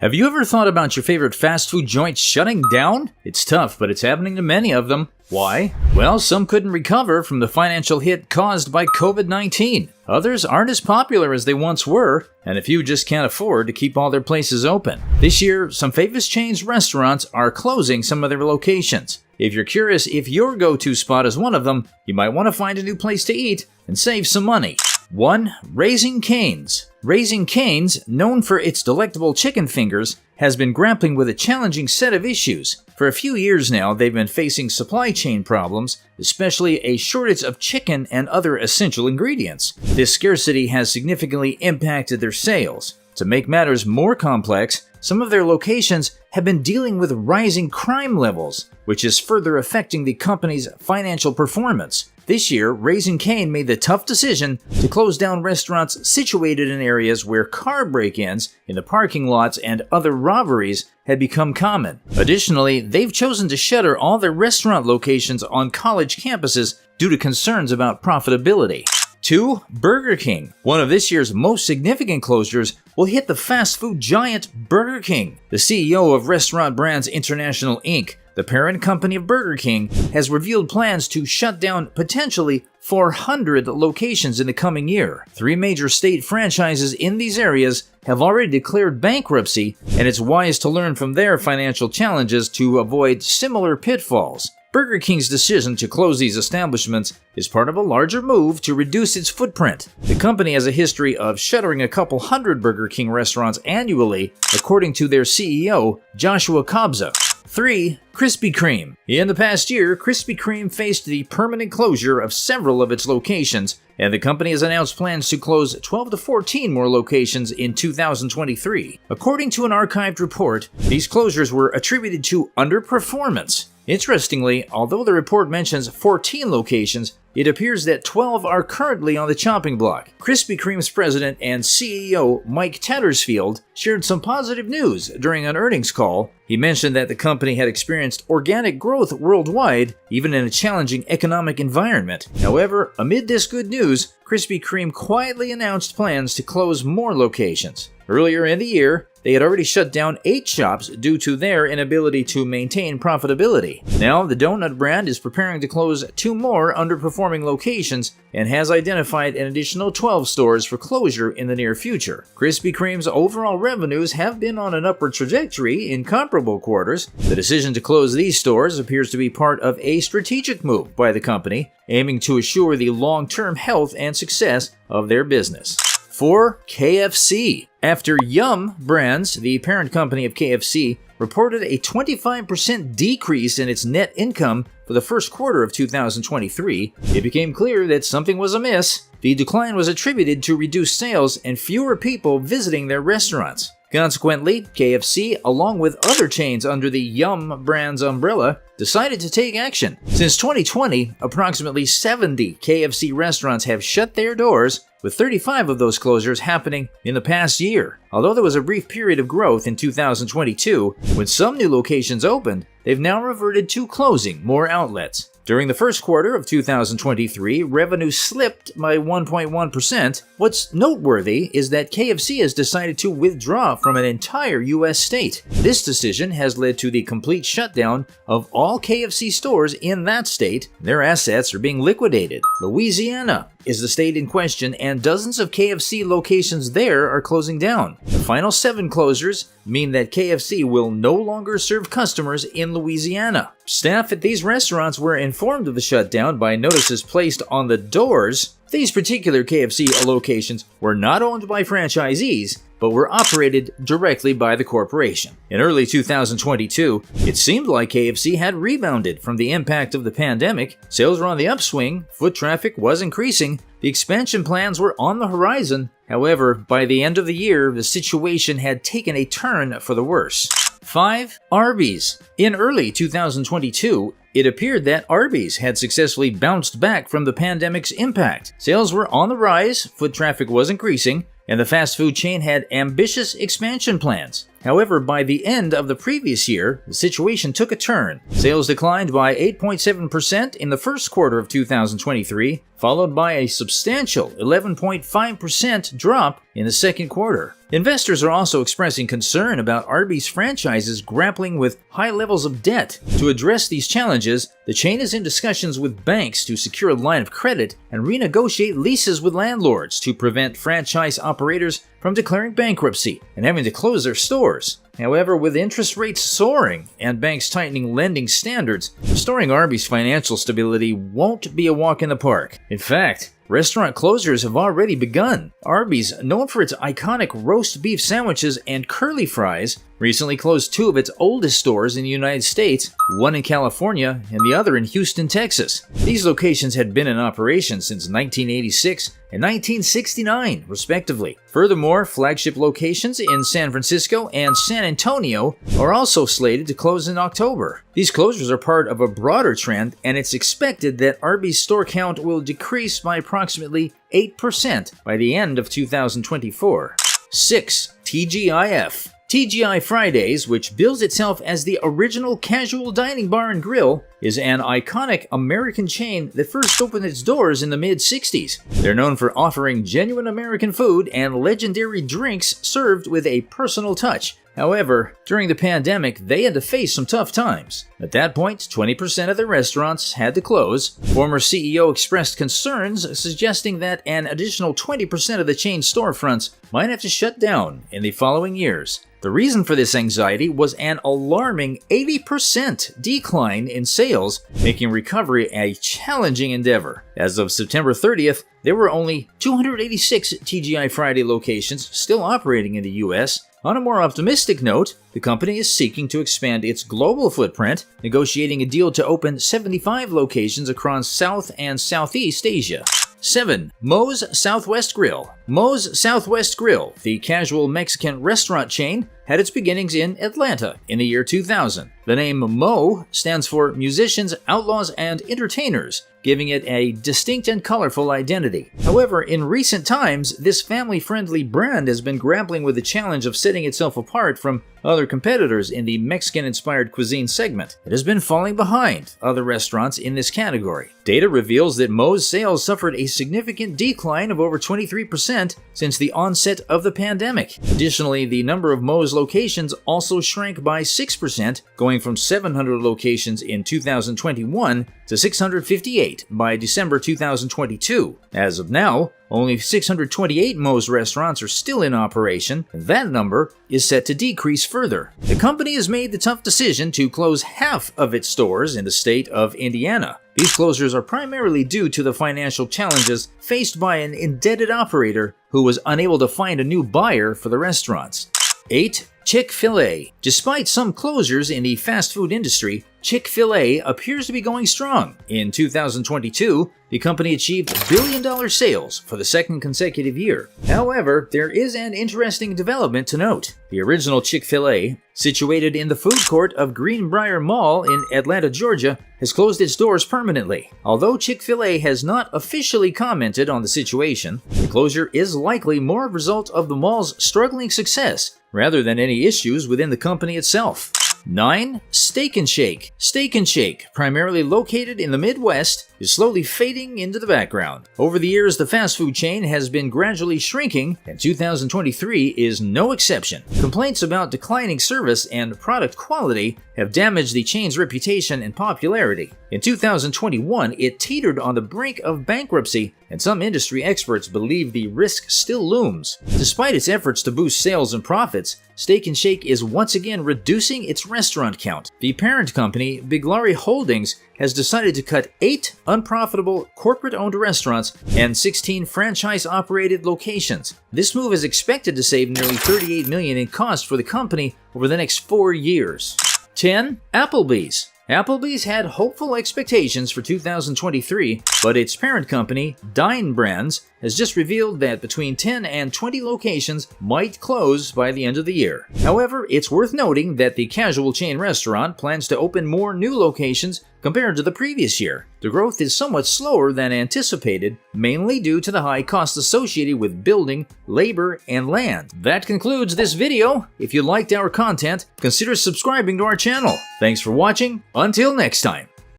Have you ever thought about your favorite fast food joint shutting down? It's tough, but it's happening to many of them. Why? Well, some couldn't recover from the financial hit caused by COVID-19. Others aren't as popular as they once were, and a few just can't afford to keep all their places open. This year, some famous chains restaurants are closing some of their locations. If you're curious if your go-to spot is one of them, you might want to find a new place to eat and save some money. 1. Raising Cane's. Raising Cane's, known for its delectable chicken fingers, has been grappling with a challenging set of issues. For a few years now, they've been facing supply chain problems, especially a shortage of chicken and other essential ingredients. This scarcity has significantly impacted their sales. To make matters more complex, some of their locations have been dealing with rising crime levels, which is further affecting the company's financial performance. This year, Raising Cane made the tough decision to close down restaurants situated in areas where car break-ins in the parking lots and other robberies had become common. Additionally, they've chosen to shutter all their restaurant locations on college campuses due to concerns about profitability. 2. Burger King. One of this year's most significant closures will hit the fast food giant Burger King. The CEO of Restaurant Brands International Inc., the parent company of Burger King, has revealed plans to shut down potentially 400 locations in the coming year. 3 major state franchises in these areas have already declared bankruptcy, and it's wise to learn from their financial challenges to avoid similar pitfalls. Burger King's decision to close these establishments is part of a larger move to reduce its footprint. The company has a history of shuttering a couple hundred Burger King restaurants annually, according to their CEO, Joshua Kobza. 3. Krispy Kreme. In the past year, Krispy Kreme faced the permanent closure of several of its locations, and the company has announced plans to close 12 to 14 more locations in 2023. According to an archived report, these closures were attributed to underperformance. Interestingly, although the report mentions 14 locations, it appears that 12 are currently on the chopping block. Krispy Kreme's president and CEO Mike Tattersfield shared some positive news during an earnings call. He mentioned that the company had experienced organic growth worldwide, even in a challenging economic environment. However, amid this good news, Krispy Kreme quietly announced plans to close more locations. Earlier in the year, they had already shut down 8 shops due to their inability to maintain profitability. Now, the donut brand is preparing to close 2 more underperforming locations and has identified an additional 12 stores for closure in the near future. Krispy Kreme's overall revenues have been on an upward trajectory in comparable quarters. The decision to close these stores appears to be part of a strategic move by the company, aiming to assure the long-term health and success of their business. 4. KFC. After Yum! Brands, the parent company of KFC, reported a 25% decrease in its net income for the first quarter of 2023, it became clear that something was amiss. The decline was attributed to reduced sales and fewer people visiting their restaurants. Consequently, KFC, along with other chains under the Yum! Brands umbrella, decided to take action. Since 2020, approximately 70 KFC restaurants have shut their doors, with 35 of those closures happening in the past year. Although there was a brief period of growth in 2022, when some new locations opened, they've now reverted to closing more outlets. During the first quarter of 2023, revenue slipped by 1.1%. What's noteworthy is that KFC has decided to withdraw from an entire U.S. state. This decision has led to the complete shutdown of all KFC stores in that state. Their assets are being liquidated. Louisiana is the state in question, and dozens of KFC locations there are closing down. The final 7 closures mean that KFC will no longer serve customers in Louisiana. Staff at these restaurants were informed of the shutdown by notices placed on the doors. These particular KFC locations were not owned by franchisees, but were operated directly by the corporation. In early 2022, it seemed like KFC had rebounded from the impact of the pandemic. Sales were on the upswing, foot traffic was increasing, the expansion plans were on the horizon. However, by the end of the year, the situation had taken a turn for the worse. 5. Arby's. In early 2022, it appeared that Arby's had successfully bounced back from the pandemic's impact. Sales were on the rise, foot traffic was increasing, and the fast food chain had ambitious expansion plans. However, by the end of the previous year, the situation took a turn. Sales declined by 8.7% in the first quarter of 2023, followed by a substantial 11.5% drop in the second quarter. Investors are also expressing concern about Arby's franchises grappling with high levels of debt. To address these challenges, the chain is in discussions with banks to secure a line of credit and renegotiate leases with landlords to prevent franchise operators from declaring bankruptcy and having to close their stores. However, with interest rates soaring and banks tightening lending standards, restoring Arby's financial stability won't be a walk in the park. In fact, restaurant closures have already begun. Arby's, known for its iconic roast beef sandwiches and curly fries, recently closed two of its oldest stores in the United States, one in California and the other in Houston, Texas. These locations had been in operation since 1986 and 1969, respectively. Furthermore, flagship locations in San Francisco and San Antonio are also slated to close in October. These closures are part of a broader trend, and it's expected that Arby's store count will decrease by approximately 8% by the end of 2024. 6. TGIF. TGI Fridays, which bills itself as the original casual dining bar and grill, is an iconic American chain that first opened its doors in the mid-60s. They're known for offering genuine American food and legendary drinks served with a personal touch. However, during the pandemic, they had to face some tough times. At that point, 20% of their restaurants had to close. Former CEO expressed concerns, suggesting that an additional 20% of the chain's storefronts might have to shut down in the following years. The reason for this anxiety was an alarming 80% decline in sales, making recovery a challenging endeavor. As of September 30th, there were only 286 TGI Friday locations still operating in the U.S. On a more optimistic note, the company is seeking to expand its global footprint, negotiating a deal to open 75 locations across South and Southeast Asia. 7. Moe's Southwest Grill. Moe's Southwest Grill, the casual Mexican restaurant chain, had its beginnings in Atlanta in the year 2000. The name Moe stands for Musicians, Outlaws, and Entertainers, giving it a distinct and colorful identity. However, in recent times, this family-friendly brand has been grappling with the challenge of setting itself apart from other competitors in the Mexican-inspired cuisine segment. It has been falling behind other restaurants in this category. Data reveals that Moe's sales suffered a significant decline of over 23% since the onset of the pandemic. Additionally, the number of Moe's locations also shrank by 6%, going from 700 locations in 2021 to 658 by December 2022. As of now, only 628 Moe's restaurants are still in operation, and that number is set to decrease further. The company has made the tough decision to close half of its stores in the state of Indiana. These closures are primarily due to the financial challenges faced by an indebted operator who was unable to find a new buyer for the restaurants. 8. Chick-fil-A. Despite some closures in the fast food industry, Chick-fil-A appears to be going strong. In 2022, the company achieved billion-dollar sales for the second consecutive year. However, there is an interesting development to note. The original Chick-fil-A, situated in the food court of Greenbrier Mall in Atlanta, Georgia, has closed its doors permanently. Although Chick-fil-A has not officially commented on the situation, the closure is likely more a result of the mall's struggling success rather than any issues within the company itself. 9. Steak 'n Shake. Steak 'n Shake, primarily located in the Midwest, is slowly fading into the background. Over the years, the fast food chain has been gradually shrinking, and 2023 is no exception. Complaints about declining service and product quality have damaged the chain's reputation and popularity. In 2021, it teetered on the brink of bankruptcy, and some industry experts believe the risk still looms. Despite its efforts to boost sales and profits, Steak 'n Shake is once again reducing its restaurant count. The parent company, Biglari Holdings, has decided to cut 8 unprofitable corporate-owned restaurants and 16 franchise-operated locations. This move is expected to save nearly $38 million in costs for the company over the next 4 years. 10. Applebee's. Applebee's had hopeful expectations for 2023, but its parent company, Dine Brands, has just revealed that between 10 and 20 locations might close by the end of the year. However, it's worth noting that the casual chain restaurant plans to open more new locations compared to the previous year. The growth is somewhat slower than anticipated, mainly due to the high costs associated with building, labor, and land. That concludes this video. If you liked our content, consider subscribing to our channel. Thanks for watching. Until next time.